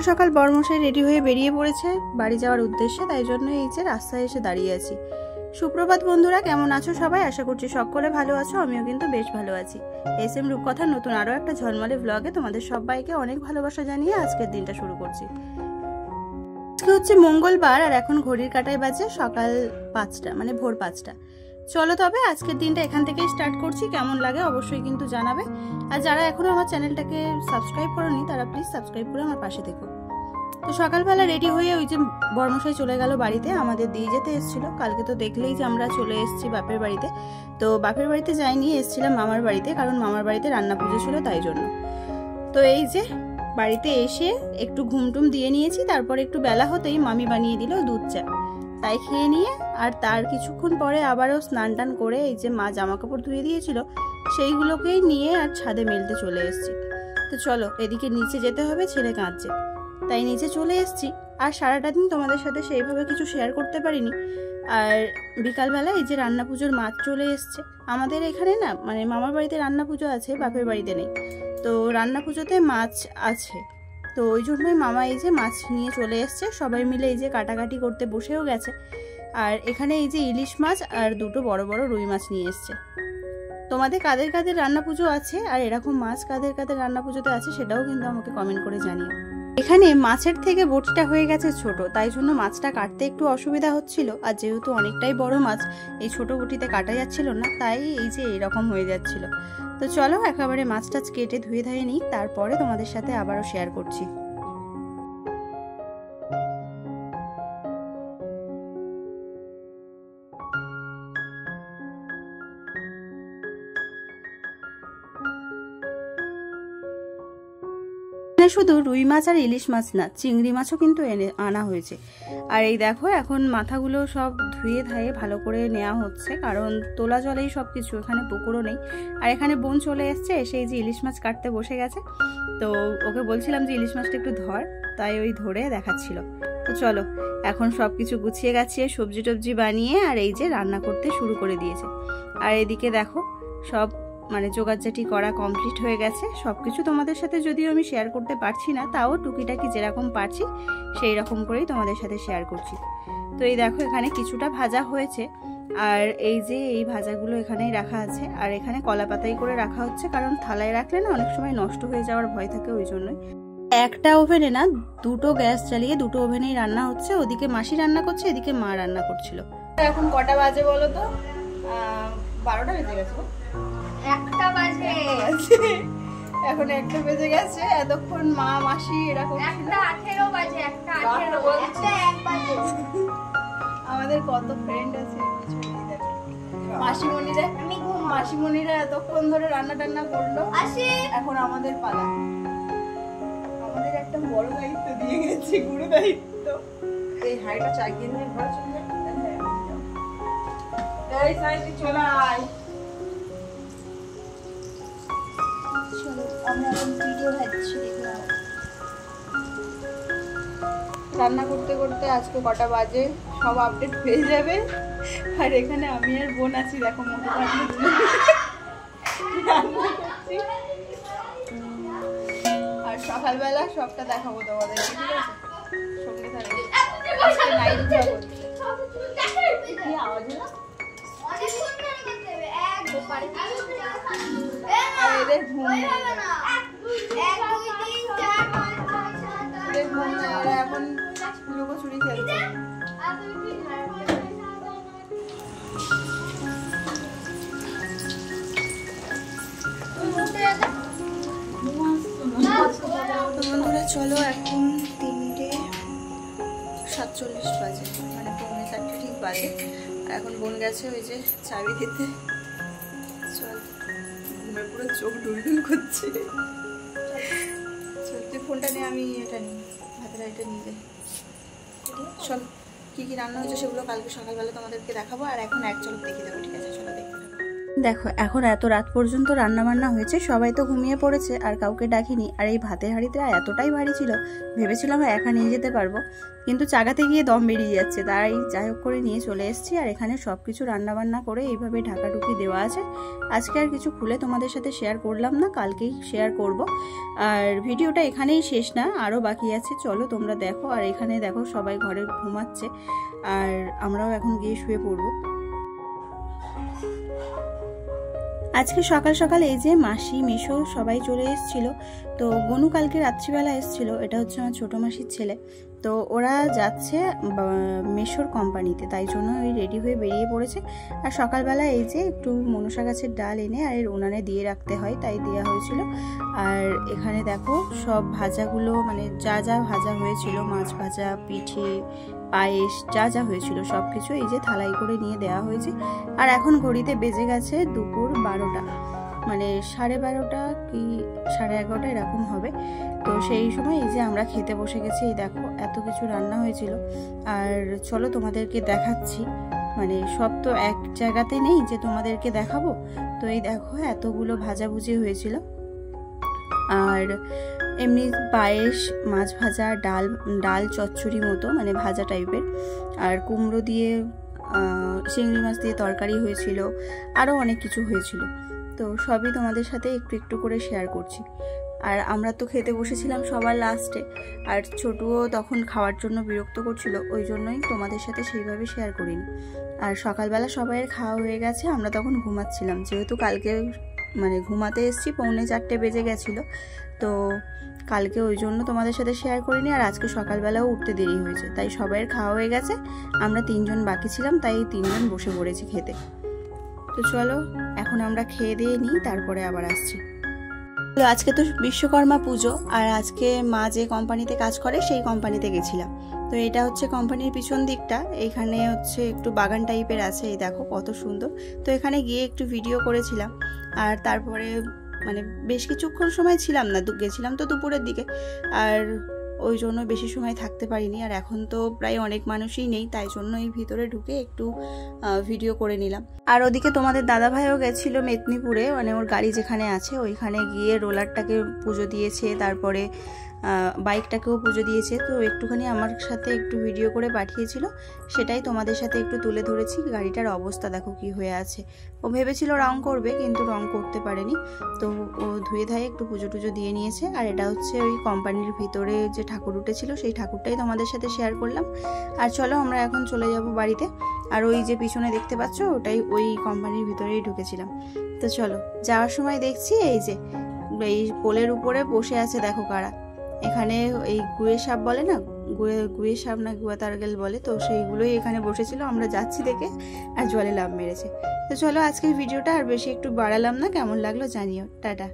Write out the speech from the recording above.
সকাল সকাল বরমশাই রেডি হয়ে বেরিয়ে পড়েছে বাড়ি যাওয়ার উদ্দেশ্যে, তাই জন্য এই যে রাস্তায় এসে দাঁড়িয়ে আছি। সুপ্রভাত বন্ধুরা, কেমন আছো সবাই? আশা করছি সকলে ভালো আছো, আমিও কিন্তু বেশ ভালো আছি। SM রূপকথার নতুন আরো একটা ঝলমলে ব্লগে তোমাদের সবাইকে অনেক ভালোবাসা জানিয়ে আজকের দিনটা শুরু করছি। আজকে হচ্ছে মঙ্গলবার আর এখন ঘড়ির কাঁটায় বাজে সকাল 5টা, মানে ভোর 5টা। চলো তবে আজকের দিনটা এখান থেকেই স্টার্ট করছি। কেমন লাগে অবশ্যই কিন্তু জানাবে। আর যারা এখনো আমার চ্যানেলটাকে সাবস্ক্রাইব করোনি তারা প্লিজ সাবস্ক্রাইব করে আমার পাশে থেকো। তো সকালবেলা রেডি হয়ে ওই যে বরমশাই চলে গেল বাড়িতে, আমাদের দিয়ে যেতে এসেছিল। কালকে তো দেখলেই যে আমরা চলে এসেছি বাপের বাড়িতে। তো বাপের বাড়িতে যাইনি, এসেছিলাম মামার বাড়িতে, কারণ মামার বাড়িতে রান্না পুজো ছিল তাই জন্য। তো এই যে বাড়িতে এসে একটু ঘুমটুম দিয়ে নিয়েছি, তারপর একটু বেলা হতেই মামি বানিয়ে দিল দুধ চা, তাই খেয়ে নিয়ে আর তার কিছুক্ষণ পরে আবারও স্নান টান করে এই যে মা জামা কাপড় ধুয়ে দিয়েছিল সেইগুলোকেই নিয়ে আর ছাদে মেলতে চলে এসেছি। তো চলো, এদিকে নিচে যেতে হবে, ছেলে কাঁদছে, তাই নিচে চলে এসেছি। আর সারাটা দিন তোমাদের সাথে সেইভাবে কিছু শেয়ার করতে পারিনি। আর বিকালবেলা এই যে রান্না পুজোর মাছ চলে এসছে আমাদের এখানে, না মানে মামার বাড়িতে রান্না পুজো আছে, বাপের বাড়িতে নেই। তো রান্না পুজোতে মাছ আছে, তো ওই জন্যই মামা এই যে মাছ নিয়ে চলে এসছে। সবাই মিলে এই যে কাটাকাটি করতে বসেও গেছে। আর এখানে এই যে ইলিশ মাছ আর দুটো বড় বড় রুই মাছ নিয়ে এসছে। তোমাদের কাদের কাদের রান্না পুজো আছে আর এরকম মাছ কাদের কাদের রান্না পুজোতে আছে সেটাও কিন্তু আমাকে কমেন্ট করে জানিও। এখানে মাছের থেকে বটিটা হয়ে গেছে ছোট, তাই জন্য মাছটা কাটতে একটু অসুবিধা হচ্ছিল। আর যেহেতু অনেকটাই বড় মাছ, এই ছোট বটিতে কাটা যাচ্ছিল না, তাই এই যে এরকম হয়ে যাচ্ছিল। তো চলো একেবারে মাছ টাছ কেটে ধুয়ে ধায়ে নিই, তারপরে তোমাদের সাথে আবারও শেয়ার করছি। শুধু রুই মাছ আর ইলিশ মাছ না, চিংড়ি মাছও কিন্তু আনা হয়েছে। আর এই দেখো এখন মাথাগুলো সব ধুয়ে ধায়ে ভালো করে নেওয়া হচ্ছে, কারণ তোলা জলেই সব কিছু, এখানে পুকুরও নেই। আর এখানে বোন চলে এসছে, এসে এই যে ইলিশ মাছ কাটতে বসে গেছে। তো ওকে বলছিলাম যে ইলিশ মাছটা একটু ধর, তাই ওই ধরে দেখাচ্ছিল। তো চলো এখন সব কিছু গুছিয়ে গাছিয়ে সবজি টবজি বানিয়ে আর এই যে রান্না করতে শুরু করে দিয়েছে। আর এদিকে দেখো সব মানে জোগাড়জাটি করা কমপ্লিট হয়ে গেছে। সবকিছু তোমাদের সাথে যদিও আমি শেয়ার করতে পারছি না, তাও টুকিটাকি যেরকম পারছি সেই রকম করেই তোমাদের সাথে শেয়ার করছি। তো এই দেখো এখানে কিছুটা ভাজা হয়েছে, আর এই যে এই ভাজাগুলো এখানেই রাখা আছে। আর এখানে কলা পাতাই করে রাখা হচ্ছে, কারণ থালায় রাখলে না অনেক সময় নষ্ট হয়ে যাওয়ার ভয় থাকে, ওই জন্যই। একটা ওভেনে না দুটো গ্যাস জ্বালিয়ে দুটো ওভেনেই রান্না হচ্ছে। ওদিকে মাসি রান্না করছে, এদিকে মা রান্না করছিল। এখন কটা বাজে বলো তো? 12টা বেজে গেছে। এখন 1টা বেজে গেছে। এতক্ষণ মা মাসি এরকম আমাদের কত ফ্রেন্ড আছে, মাসিমণিরা এতক্ষণ ধরে রান্না টান্না করলো। এখন আমাদের পালা। আমাদের একটা বড় দায়িত্ব দিয়ে গেছে, গুরু দায়িত্ব। এই হাইটা চাগিয়ে নিয়ে ঘরে চলে যাই। এই সাইডে চলে আয়। রান্না করতে করতে আজকে কটা বাজে সব আপডেট হয়ে যাবে। আর এখানে আমি আর বোন আছি, দেখো মোটো পাতলু রান্না করছি। আর সকালবেলা সবটা দেখাবো তোমাদের, ঠিক আছে? সঙ্গে থাকবে। আজকে নাইট ভিডিও করছি। কি আওয়াজ হলো? আর এদের ঘুম এখন লুকোচুরি খেলছে। বন্ধুরা চলো, এখন 3:47 বাজে, মানে 3:45 ঠিক বাজে। আর এখন বোন গেছে ওই যে চাবি দিতে। চল, ঘুমে পুরো চোখ ডুলডুল করছে। তুই ফোনটা নিয়ে, আমি এটা নিই, হাতের এটা নিয়ে যাই। চল, কী কী রান্না হচ্ছে সেগুলো কালকে সকালবেলা তোমাদেরকে দেখাবো। আর এখন এক চলো দেখে দেবো, ঠিক আছে? চলো দেখতে থাকো। দেখো এখন এত রাত পর্যন্ত রান্না বান্না হয়েছে, সবাই তো ঘুমিয়ে পড়েছে আর কাউকে ডাকিনি। আর এই ভাতের হাঁড়িটা এতটাই ভারী ছিল, ভেবেছিলাম একা নিয়ে যেতে পারবো, কিন্তু চাগাতে গিয়ে দম বেরিয়ে যাচ্ছে, তাই যাই হোক করে নিয়ে চলে এসেছি। আর এখানে সব কিছু রান্নাবান্না করে এইভাবে ঢাকাঢুকি দেওয়া আছে। আজকে আর কিছু খুলে তোমাদের সাথে শেয়ার করলাম না, কালকেই শেয়ার করব। আর ভিডিওটা এখানেই শেষ না, আরও বাকি আছে, চলো তোমরা দেখো। আর এখানে দেখো সবাই ঘরে ঘুমাচ্ছে আর আমরাও এখন গিয়ে শুয়ে পড়বো। আজকে সকাল সকাল এই যে মাসি মেশো সবাই চলে এসেছিল। তো গনু কালকে রাত্রিবেলা এসেছিল, এটা হচ্ছে আমার ছোটো মাসির ছেলে। তো ওরা যাচ্ছে মেশোর কোম্পানিতে, তাই জন্য ওই রেডি হয়ে বেরিয়ে পড়েছে। আর সকালবেলা এই যে একটু মনসা গাছের ডাল এনে আর এর উনানে দিয়ে রাখতে হয়, তাই দেওয়া হয়েছিল। আর এখানে দেখো সব ভাজাগুলো, মানে যা যা ভাজা হয়েছিল, মাছ ভাজা, পিঠে, পায়েস, যা যা হয়েছিল সব কিছু এই যে থালাই করে নিয়ে দেওয়া হয়েছে। আর এখন ঘড়িতে বেজে গেছে দুপুর 12টা, মানে 12:30 কি 11:30 এরকম হবে। তো সেই সময় এই যে আমরা খেতে বসে গেছি। এই দেখো এত কিছু রান্না হয়েছিল। আর চলো তোমাদেরকে দেখাচ্ছি, মানে সব তো এক জায়গাতে নেই যে তোমাদেরকে দেখাবো। তো এই দেখো এতগুলো ভাজাভুজি হয়েছিল। আর এমনি পায়েস, মাছ ভাজা, ডাল চচ্চড়ি মতো, মানে ভাজা টাইপের, আর কুমড়ো দিয়ে চিংড়ি মাছ দিয়ে তরকারি হয়েছিল, আরও অনেক কিছু হয়েছিল। তো সবই তোমাদের সাথে একটু একটু করে শেয়ার করছি। আর আমরা তো খেতে বসেছিলাম সবার লাস্টে, আর ছোটুও তখন খাওয়ার জন্য বিরক্ত করছিল, ওই জন্যই তোমাদের সাথে সেইভাবে শেয়ার করিনি। আর সকালবেলা সবাইয়ের খাওয়া হয়ে গেছে, আমরা তখন ঘুমাচ্ছিলাম, যেহেতু কালকে মানে ঘুমাতে এসেছি 3:45 বেজে গেছিলো। তো কালকে ওই জন্য তোমাদের সাথে শেয়ার করিনি। আর আজকে সকালবেলাও উঠতে দেরি হয়েছে, তাই সবাইয়ের খাওয়া হয়ে গেছে, আমরা 3 জন বাকি ছিলাম, তাই 3 জন বসে পড়েছি খেতে। তো চলো এখন আমরা খেয়ে দিয়ে নিই, তারপরে আবার আসছি। আজকে তো বিশ্বকর্মা পুজো, আর আজকে মা যে কোম্পানিতে কাজ করে সেই কোম্পানিতে গেছিলাম। তো এটা হচ্ছে কোম্পানির পিছন দিকটা, এইখানে হচ্ছে একটু বাগান টাইপের আছে, এই দেখো কত সুন্দর। তো এখানে গিয়ে একটু ভিডিও করেছিলাম। আর তারপরে মানে বেশ কিছুক্ষণ সময় ছিলাম না, গেছিলাম তো দুপুরের দিকে, আর ওই জন্য বেশি সময় থাকতে পারিনি। আর এখন তো প্রায় অনেক মানুষই নেই, তাই জন্য এই ভিতরে ঢুকে একটু ভিডিও করে নিলাম। আর ওদিকে তোমাদের দাদাভাইও গেছিলো মেদিনীপুরে, মানে ওর গাড়ি যেখানে আছে ওইখানে গিয়ে রোলারটাকে পুজো দিয়েছে, তারপরে বাইকটাকেও পুজো দিয়েছে। তো একটুখানি আমার সাথে একটু ভিডিও করে পাঠিয়েছিল, সেটাই তোমাদের সাথে একটু তুলে ধরেছি। গাড়িটার অবস্থা দেখো কি হয়ে আছে। ও ভেবেছিল রং করবে, কিন্তু রং করতে পারেনি। তো ও ধুয়ে ধায়ে একটু পুজো টুজো দিয়ে নিয়েছে। আর এটা হচ্ছে ওই কোম্পানির ভিতরে যে ঠাকুর উঠেছিল, সেই ঠাকুরটাই তোমাদের সাথে শেয়ার করলাম। আর চলো আমরা এখন চলে যাব বাড়িতে। আর ওই যে পিছনে দেখতে পাচ্ছ, ওটাই ওই কোম্পানির ভিতরেই ঢুকেছিলাম। তো চলো, যাওয়ার সময় দেখছি এই যে এই পোলের উপরে বসে আছে, দেখো কারা। এখানে এই গুয়ে সাপ বলে না, গুয়ে সাপ না গুয়া তারগেল বলে, তো সেইগুলোই এখানে বসেছিল। আমরা যাচ্ছি দেখে আর জলে লাফ মেরেছে। তো চলো আজকের ভিডিওটা আর বেশি একটু বাড়ালাম না, কেমন লাগলো জানিও। টাটা।